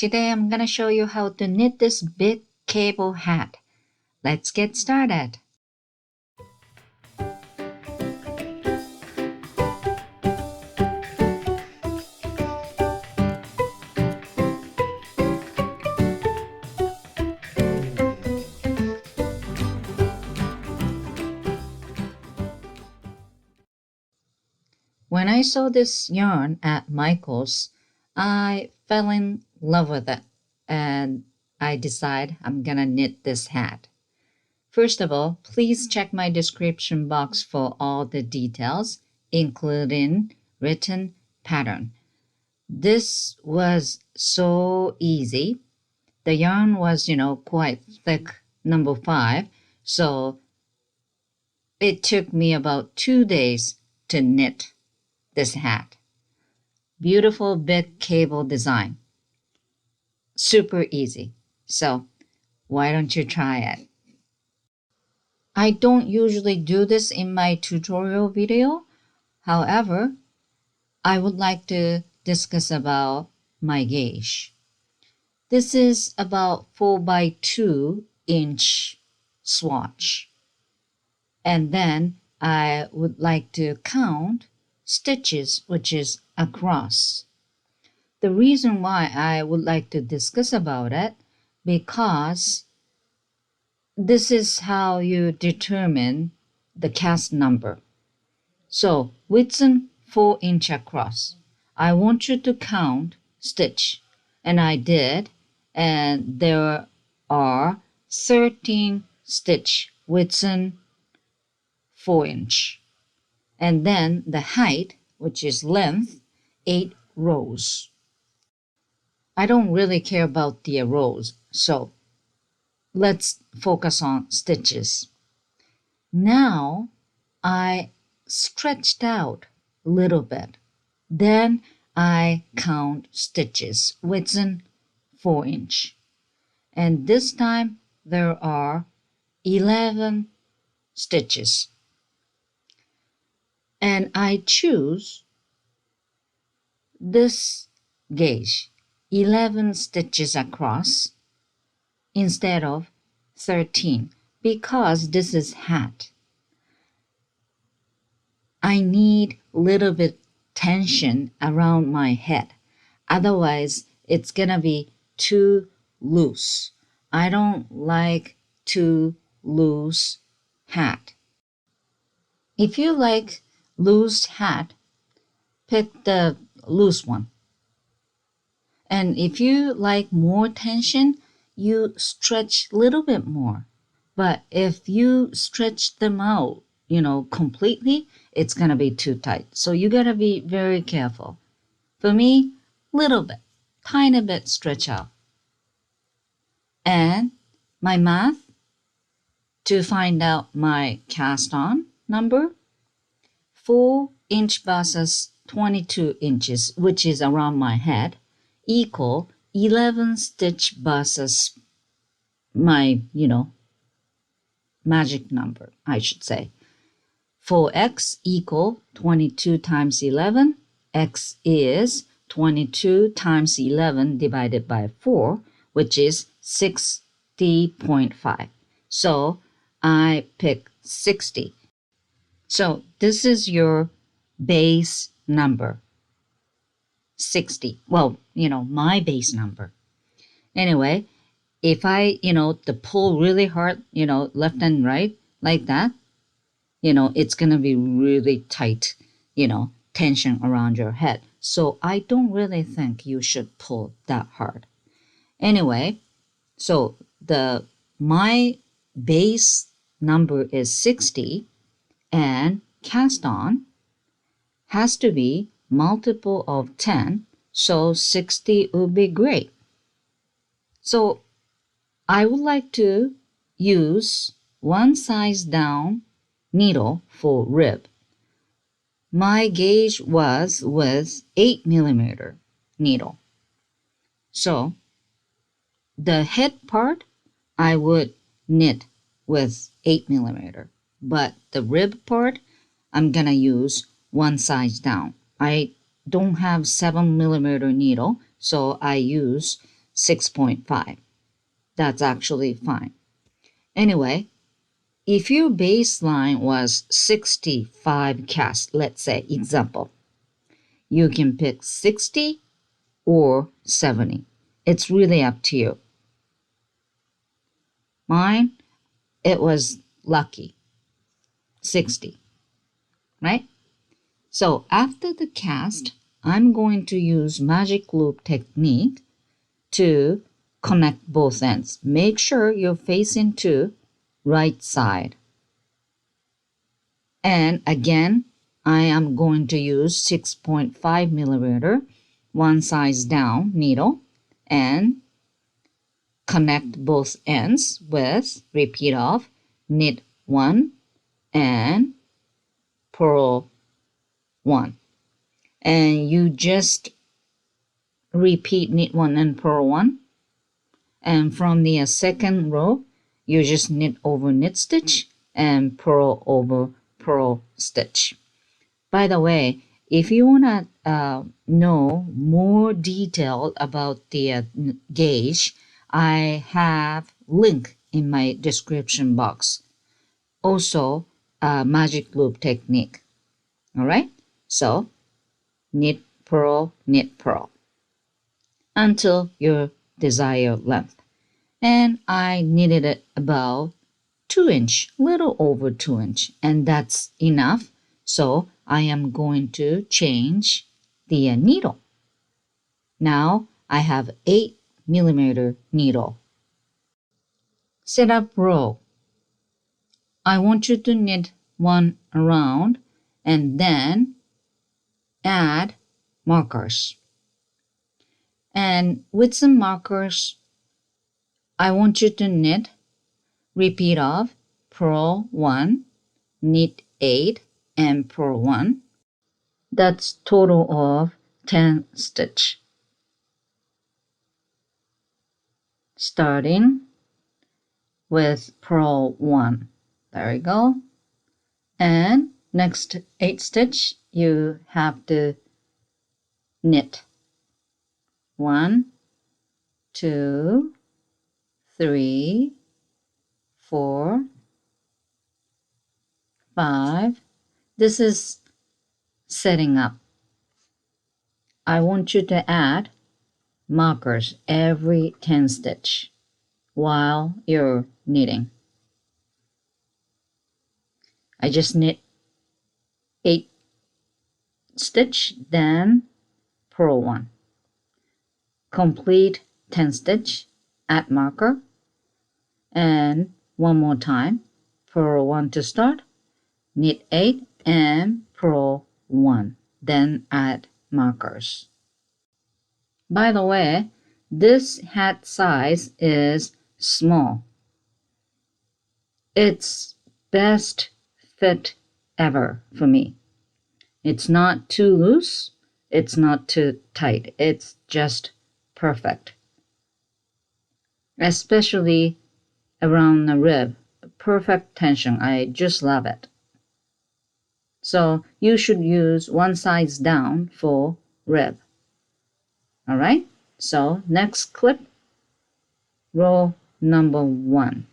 Today I'm gonna show you how to knit this big cable hat. Let's get started. When I saw this yarn at Michael's, I fell in love with it and I decided I'm gonna knit this hat. First of all, please check my description box for all the details, including written pattern. This was so easy. The yarn was, quite thick, number 5, so it took me about 2 days to knit this hat. Beautiful big cable design. Super easy. So why don't you try it? I don't usually do this in my tutorial video. However, I would like to discuss about my gauge. This is about 4 by 2 inch swatch. And then I would like to count stitches, which is across. The reason why I would like to discuss about it, because this is how you determine the cast number. So width 4 inch across. I want you to count stitch, and I did, and there are 13 stitch width 4 inch. And then the height, which is length, 8 rows. I don't really care about the rows, so let's focus on stitches. Now I stretched out a little bit. Then I count stitches within 4 inch. And this time there are 11 stitches. And I choose this gauge, 11 stitches across instead of 13, because this is hat. I need a little bit tension around my head. Otherwise, it's gonna be too loose. I don't like too loose hat. If you like loose hat, pick the loose one. And if you like more tension, you stretch a little bit more. But if you stretch them out, completely, it's gonna be too tight. So you gotta be very careful. For me, little bit, tiny bit stretch out. And my math to find out my cast on number, 4 inch versus 22 inches, which is around my head, equal 11 stitch versus my, magic number, I should say. 4x equal 22 times 11. X is 22 times 11 divided by 4, which is 60.5. So I pick 60. So this is your base number, 60. Well, my base number. Anyway, if I, the pull really hard, left and right like that, it's going to be really tight, tension around your head. So I don't really think you should pull that hard. Anyway, so my base number is 60, and cast on has to be multiple of 10, so 60 would be great. So I would like to use one size down needle for rib. My gauge was with 8 millimeter needle. So the head part I would knit with 8 millimeter, but the rib part I'm gonna use one size down. I don't have 7 millimeter needle, so I use 6.5. That's actually fine. Anyway, if your baseline was 65 casts, let's say, example, you can pick 60 or 70. It's really up to you. Mine, it was lucky, 60, right? So after the cast, I'm going to use magic loop technique to connect both ends. Make sure you're facing to right side. And again, I am going to use 6.5 millimeter, one size down needle, and connect both ends with, repeat of, knit 1 and purl 1. And you just repeat knit 1 and purl 1. And from the second row, you just knit over knit stitch and purl over purl stitch. By the way, if you want to know more detail about the gauge, I have link in my description box. Also, magic loop technique. All right, so knit, purl, until your desired length. And I knitted it about 2-inch, little over 2-inch, and that's enough. So I am going to change the needle. Now I have 8 millimeter needle. Set up row. I want you to knit one around and then add markers. And with some markers, I want you to knit, repeat of, purl 1, knit 8, and purl 1. That's total of 10 stitch. Starting with purl 1. There we go. And next 8 stitch, you have to knit 1, 2, 3, 4, 5. This is setting up. I want you to add markers every 10 stitch while you're knitting. I just knit 8 stitch, then purl 1. Complete 10 stitch, add marker, and one more time, purl 1 to start, knit 8 and purl 1, then add markers. By the way, this hat size is small. It's best fit ever for me. It's not too loose, it's not too tight, it's just perfect. Especially around the rib, perfect tension. I just love it. So you should use one size down for rib. All right, so next clip, row number 1.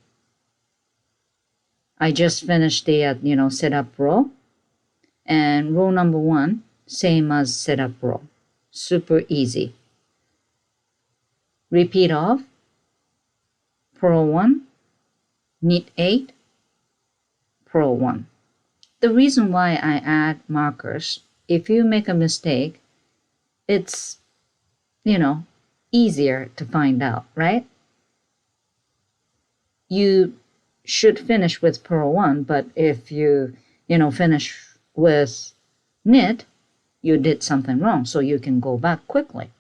I just finished the setup row, and row number 1, same as setup row, super easy. Repeat of, purl 1, knit 8, purl 1. The reason why I add markers, if you make a mistake, it's easier to find out, right? You should finish with purl 1, but if you finish with knit, you did something wrong, so you can go back quickly.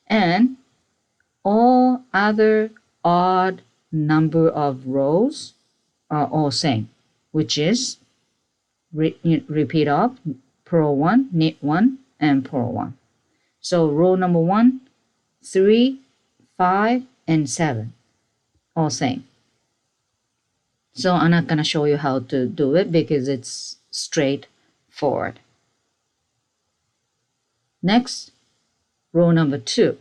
And all other odd number of rows are all same, which is repeat of, purl 1, knit 1, and purl 1. So row number 1, 3, 5, and 7, all same. So I'm not going to show you how to do it because it's straightforward. Next, Row number 2,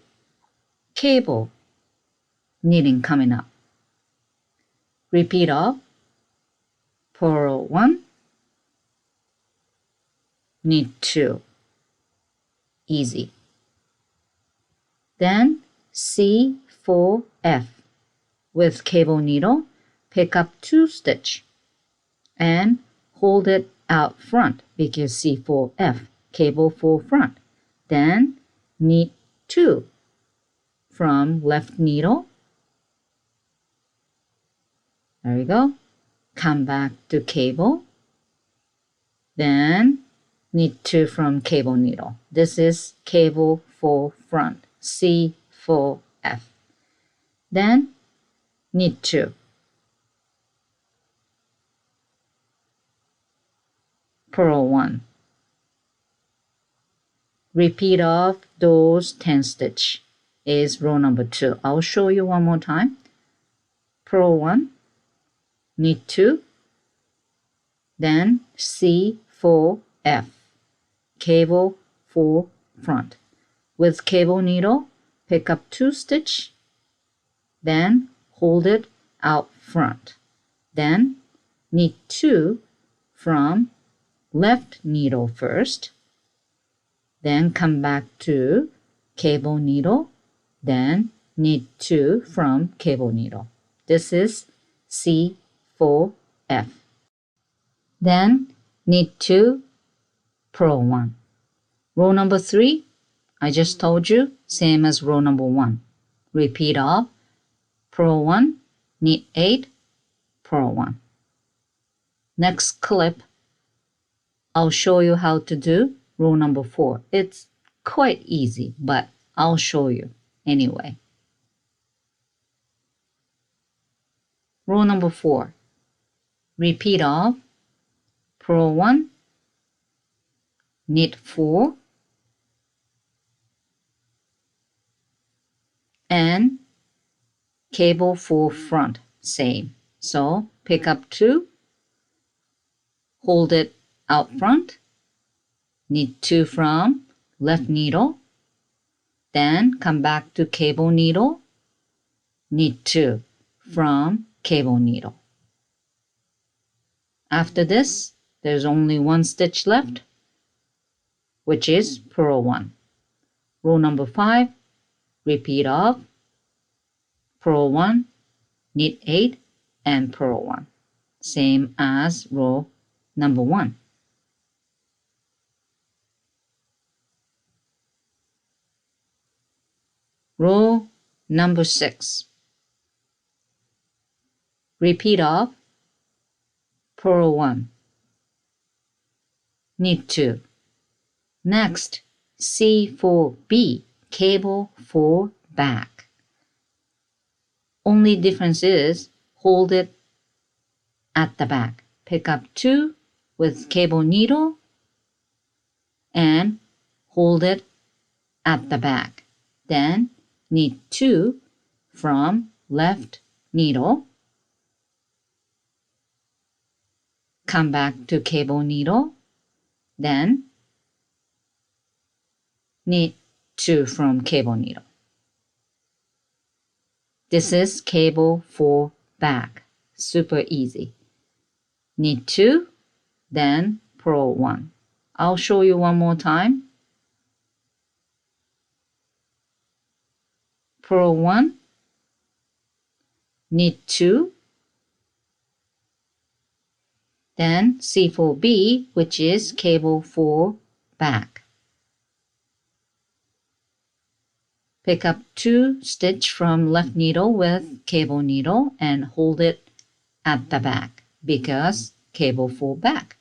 cable knitting coming up. Repeat of purl 1, knit 2. Easy. Then C4F with cable needle, pick up 2 stitch and hold it out front because C4F, cable 4 front. Then knit 2 from left needle. There we go. Come back to cable. Then knit 2 from cable needle. This is cable 4 front, C4F. Then knit 2. Purl 1. Repeat of those 10 stitch is row number 2. I'll show you one more time. Purl 1, knit 2, then C4F, cable 4 front. With cable needle, pick up 2 stitch, then hold it out front. Then knit 2 from left needle first, then come back to cable needle, then knit 2 from cable needle. This is C4F. Then knit 2, purl 1. Row number 3, I just told you, same as row number 1. Repeat of purl 1, knit 8, purl 1. Next clip, I'll show you how to do row number 4. It's quite easy, but I'll show you anyway. Row number 4. Repeat of purl 1, knit 4, and cable 4 front, same. So pick up 2, hold it out front, knit 2 from left needle, then come back to cable needle, knit 2 from cable needle. After this, there's only 1 stitch left, which is purl 1. Row number 5, repeat of purl 1, knit 8, and purl 1. Same as row number 1. Row number 6. Repeat of purl 1, knit 2. Next, C4B, cable 4 back. Only difference is hold it at the back. Pick up 2 with cable needle and hold it at the back. Then knit 2 from left needle. Come back to cable needle. Then knit 2 from cable needle. This is cable 4 back. Super easy. Knit 2, then purl 1. I'll show you one more time. Purl 1, knit 2, then C4B, which is cable 4 back. Pick up 2 stitch from left needle with cable needle and hold it at the back because cable 4 back.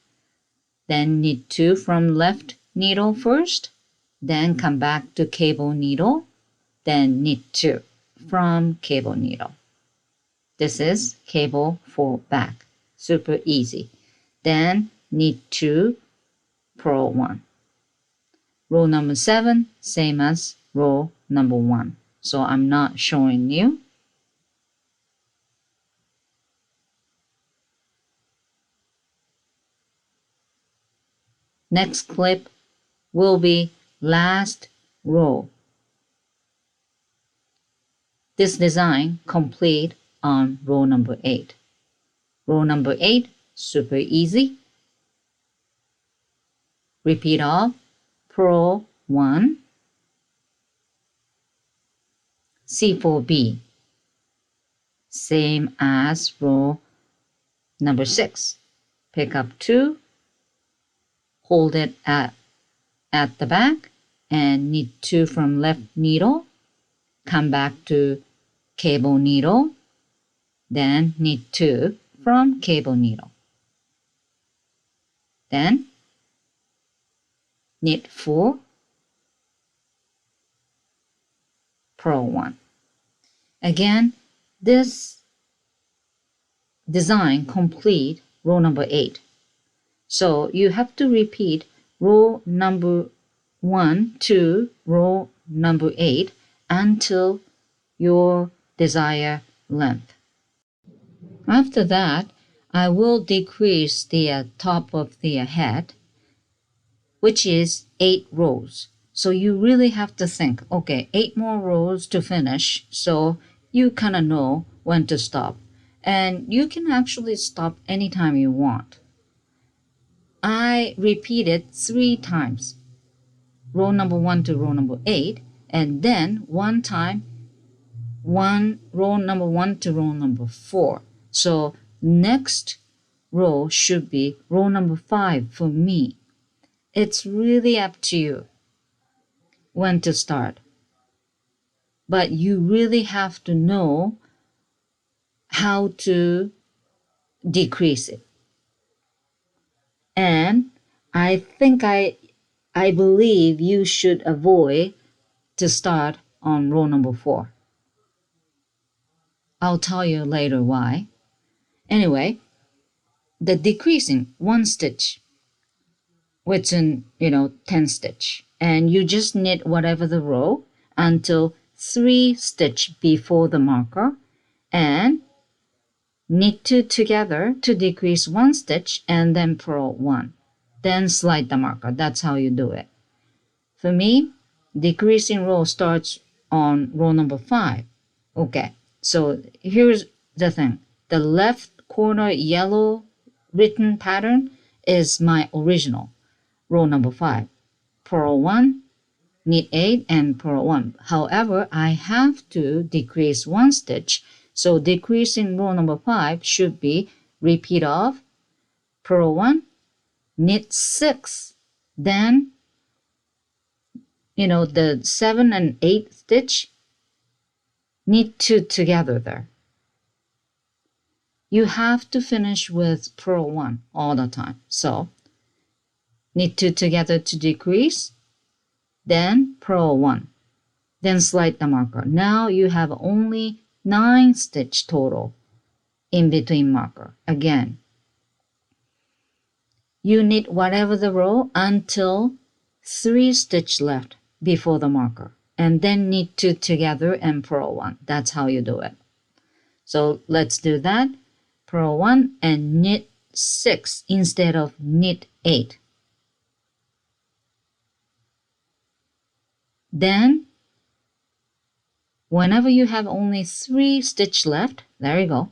Then knit 2 from left needle first, then come back to cable needle, then knit 2 from cable needle. This is cable 4 back. Super easy. Then knit 2, purl 1. Row number 7, same as row number 1. So I'm not showing you. Next clip will be last row this design complete on row number 8. Row number 8, super easy. Repeat of purl 1, C4B, same as row number 6. Pick up 2, hold it at the back, and knit 2 from left needle, come back to cable needle, then knit 2 from cable needle. Then knit 4, purl 1. Again, this design complete row number 8. So you have to repeat row number 1 to row number 8 until your desired length. After that, I will decrease the top of the head, which is 8 rows. So you really have to think, okay, 8 more rows to finish, so you kind of know when to stop. And you can actually stop anytime you want. I repeated 3 times, row number 1 to row number 8, and then one time, row number 1 to row number 4. So next row should be row number 5 for me. It's really up to you when to start. But you really have to know how to decrease it. And I think I believe you should avoid to start on row number 4. I'll tell you later why. Anyway, the decreasing 1 stitch within 10 stitch, and you just knit whatever the row until 3 stitch before the marker, and knit 2 together to decrease 1 stitch, and then purl 1, then slide the marker. That's how you do it. For me, decreasing row starts on row number 5. Okay, so here's the thing. The left corner yellow written pattern is my original, row number 5. Purl 1, knit 8, and purl 1. However, I have to decrease 1 stitch, so decreasing row number 5 should be repeat of purl 1, knit 6, then the 7 and 8 stitch, knit 2 together there. You have to finish with purl 1 all the time. So knit 2 together to decrease, then purl 1, then slide the marker. Now you have only 9 stitch total in between marker. Again, you knit whatever the row until 3 stitch left before the marker, and then knit 2 together and purl 1. That's how you do it. So let's do that. Purl 1 and knit 6 instead of knit 8. Then whenever you have only 3 stitch left, there you go,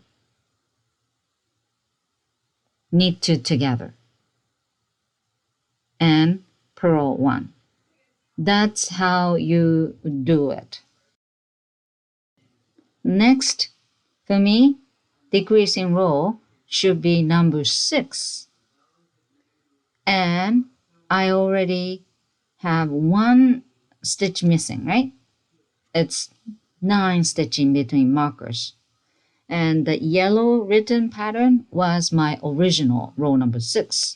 knit 2 together and purl 1. That's how you do it. Next, for me, decreasing row should be number 6. And I already have 1 stitch missing, right? It's 9 stitch in between markers. And the yellow written pattern was my original row number 6.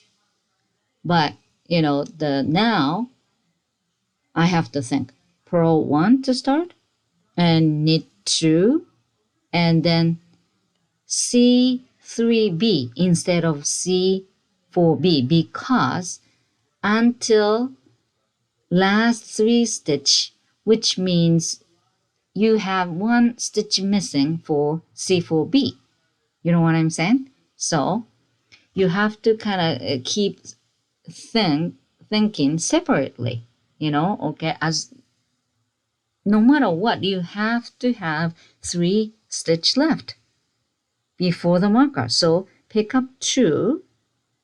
But, now I have to think. Purl 1 to start, and knit 2, and then C3B instead of C4B, because until last 3 stitch, which means you have 1 stitch missing for C4B. You know what I'm saying? So you have to kind of keep thinking separately, okay, as no matter what, you have to have 3 stitch left before the marker. So pick up 2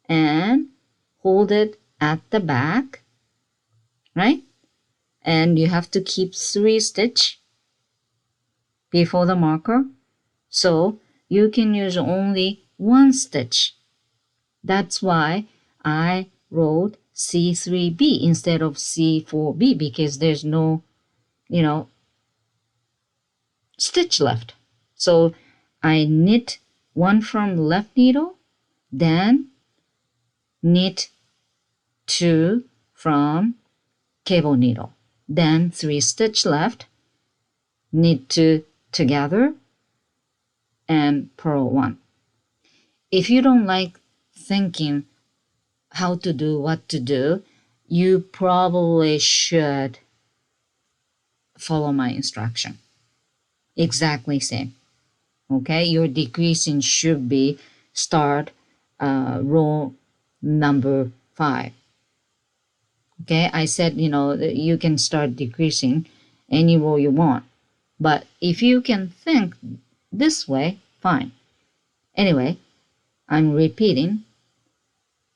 and hold it at the back, right? And you have to keep 3 stitch before the marker. So you can use only 1 stitch. That's why I wrote C3B instead of C4B, because there's no, stitch left. So I knit 1 from left needle, then knit 2 from cable needle, then 3 stitch left, knit 2 together, and purl 1. If you don't like thinking how to do what to do, you probably should follow my instruction. Exactly same. Okay, your decreasing should be start row number 5. Okay, I said, you can start decreasing any row you want. But if you can think this way, fine. Anyway, I'm repeating.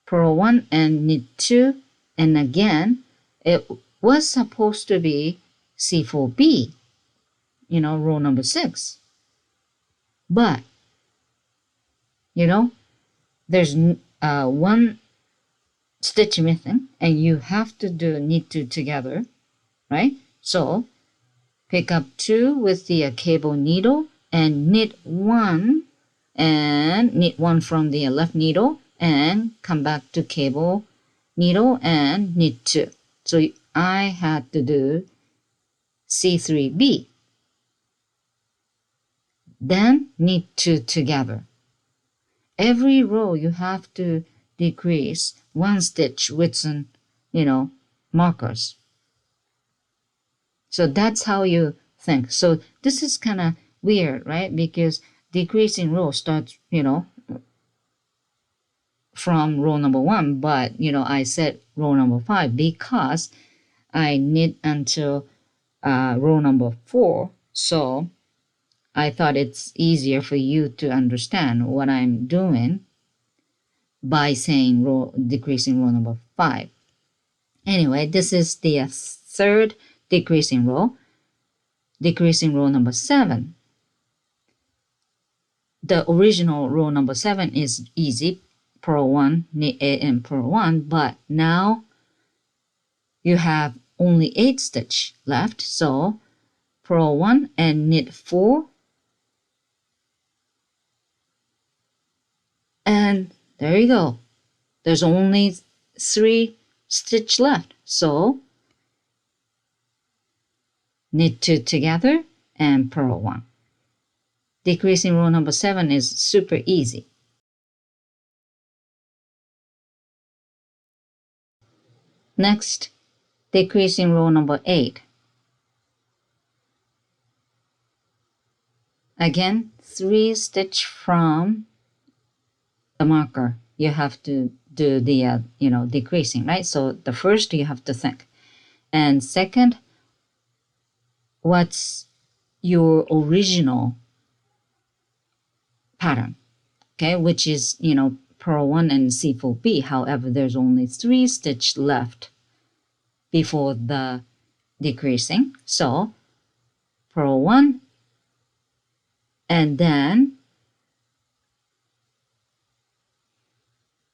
Purl 1 and knit 2. And again, it was supposed to be C4B, row number 6. But, there's 1 stitch missing, and you have to do knit 2 together, right? So pick up 2 with the cable needle and knit 1, and knit 1 from the left needle and come back to cable needle and knit 2. So I had to do C3B. Then knit 2 together. Every row you have to decrease 1 stitch with some, markers. So that's how you think. So this is kind of weird, right? Because decreasing row starts, from row number 1, but, I said row number 5 because I knit until row number 4. So I thought it's easier for you to understand what I'm doing by saying decreasing row number 5. Anyway, this is the third decreasing row number 7. The original row number 7 is easy, purl 1, knit 8 and purl 1, but now you have only 8 stitch left, so purl 1 and knit 4, and there you go. There's only 3 stitch left, so knit 2 together and purl 1. Decreasing row number 7 is super easy. Next, decreasing row number 8. Again, 3 stitch from the marker. You have to do the decreasing, right? So the first you have to think, and second, what's your original pattern, okay, which is purl 1 and C4B. However, there's only 3 stitch left before the decreasing, so purl 1 and then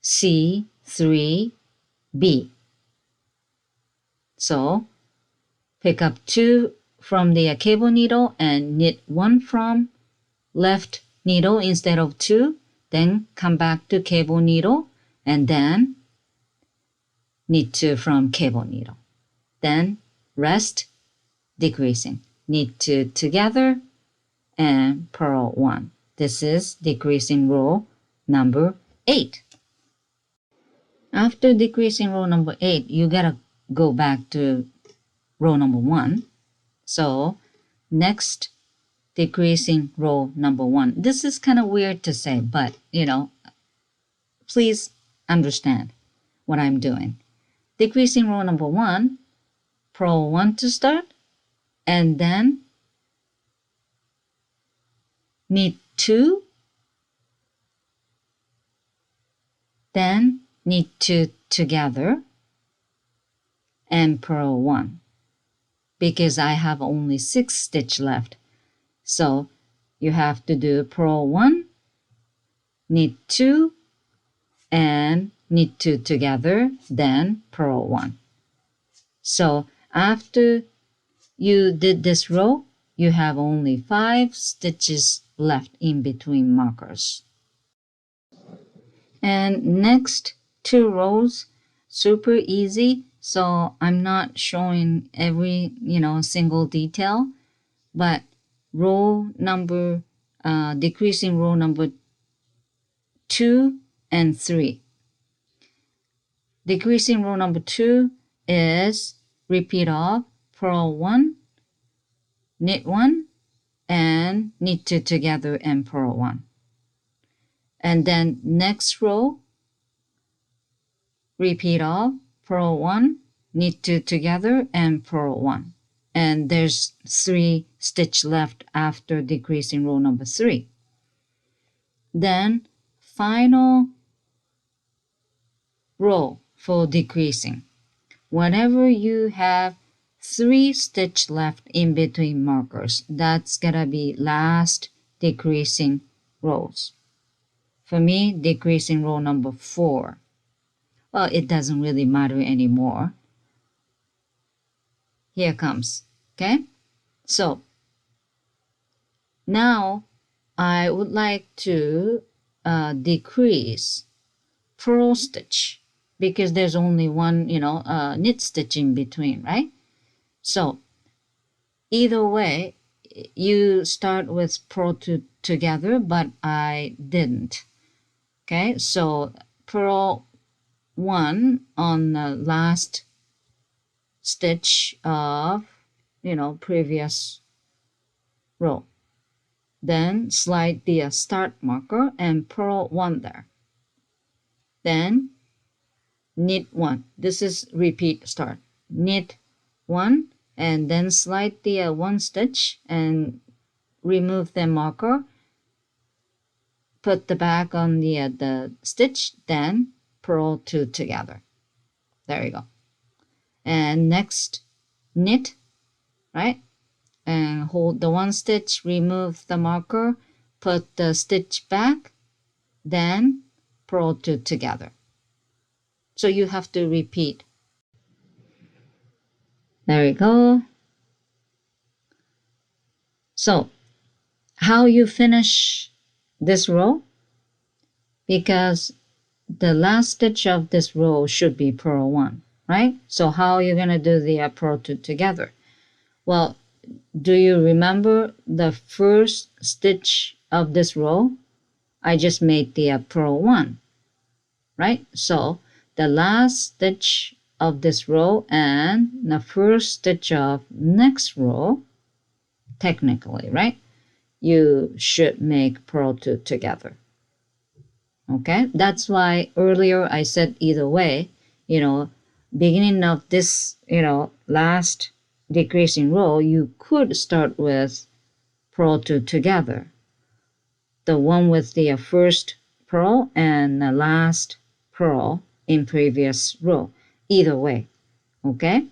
C3B. So pick up 2 from the cable needle and knit 1 from left needle instead of 2, then come back to cable needle and then knit 2 from cable needle. Then rest, decreasing, knit 2 together and purl 1. This is decreasing row number 8. After decreasing row number 8, you gotta go back to row number 1. So next, decreasing row number 1. This is kind of weird to say, but please understand what I'm doing. Decreasing row number 1, purl 1 to start, and then knit 2, then knit 2 together and purl 1, because I have only 6 stitch left. So you have to do purl 1, knit 2, and knit 2 together, then purl 1. So after you did this row, you have only 5 stitches left in between markers. And next 2 rows, super easy. So I'm not showing every, single detail, but decreasing row number 2 and 3. Decreasing row number 2 is repeat of purl 1, knit 1, and knit 2 together and purl 1. And then next row, repeat of purl 1, knit 2 together and purl 1. And there's 3 stitch left after decreasing row number 3. Then final row for decreasing. Whenever you have 3 stitch left in between markers, that's gonna be last decreasing rows. For me, decreasing row number 4. Well, it doesn't really matter anymore. Here comes, okay? So now I would like to decrease purl stitch, because there's only one, knit stitch in between, right? So either way, you start with purl 2 together, but I didn't. Okay, so purl 1 on the last stitch of, previous row. Then slide the start marker and purl 1 there. Then knit 1. This is repeat start. Knit 1 and then slide the 1 stitch and remove the marker. Put the back on the stitch, then purl 2 together. There you go. And next, knit, right? And hold the 1 stitch, remove the marker, put the stitch back, then purl 2 together. So you have to repeat. There we go. So how you finish this row? Because the last stitch of this row should be purl 1, right? So how are you going to do the purl 2 together? Well, do you remember the first stitch of this row? I just made the purl 1, right? So the last stitch of this row and the first stitch of next row, technically, right? You should make purl 2 together. Okay, that's why earlier I said either way, beginning of this, last decreasing row, you could start with purl 2 together. The one with the first purl and the last purl in previous row. Either way, okay?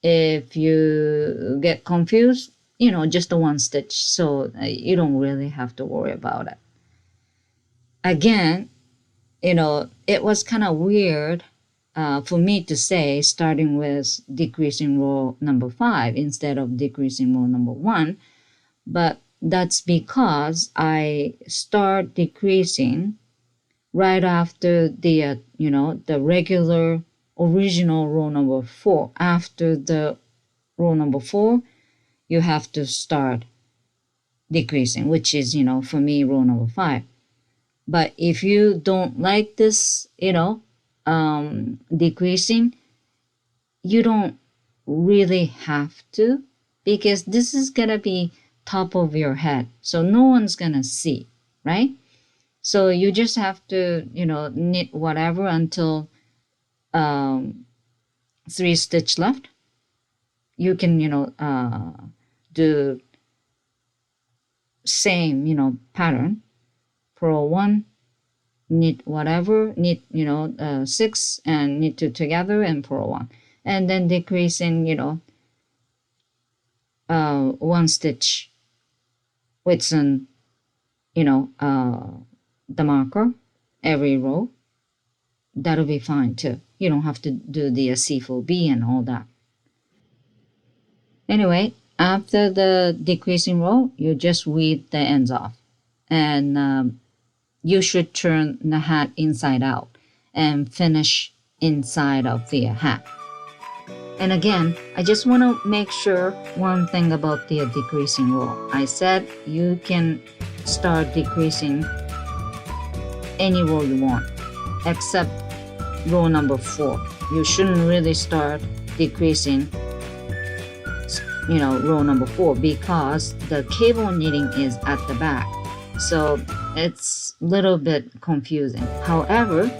If you get confused, just the 1 stitch, so you don't really have to worry about it. Again, it was kind of weird for me to say starting with decreasing row number 5 instead of decreasing row number 1, but that's because I start decreasing right after the the regular original row number 4. After the row number 4, you have to start decreasing, which is for me row number 5. But if you don't like this, decreasing, you don't really have to, because this is going to be top of your head. So no one's going to see, right? So you just have to, knit whatever until 3 stitch left. you can, do same, pattern. Purl 1, knit whatever, knit, 6 and knit 2 together and purl 1. And then decreasing, 1 stitch with some, the marker every row. That'll be fine too. You don't have to do the C4B and all that. Anyway, after the decreasing row, you just weave the ends off. And you should turn the hat inside out and finish inside of the hat. And again, I just want to make sure one thing about the decreasing row. I said you can start decreasing any row you want, except row number 4. You shouldn't really start decreasing, row number 4, because the cable knitting is at the back. So it's a little bit confusing. However,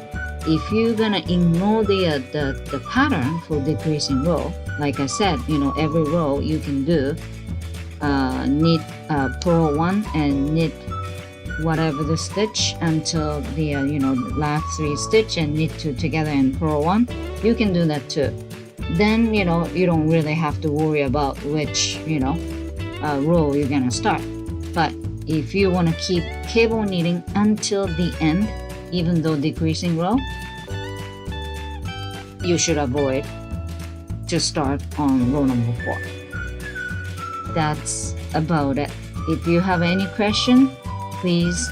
if you're gonna ignore the pattern for decreasing row, like I said, every row you can do knit purl 1 and knit whatever the stitch until the last 3 stitch and knit 2 together and purl 1. You can do that too. Then you don't really have to worry about which row you're gonna start. But if you want to keep cable knitting until the end, even though decreasing row, you should avoid to start on row number 4. That's about it. If you have any question, please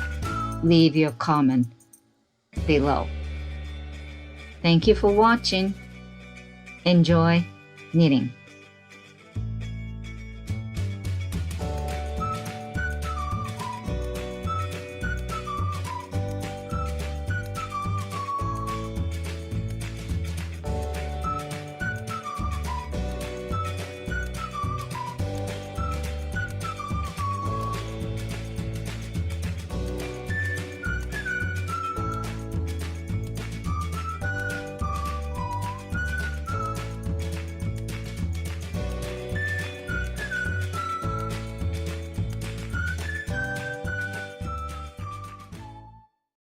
leave your comment below. Thank you for watching. Enjoy knitting.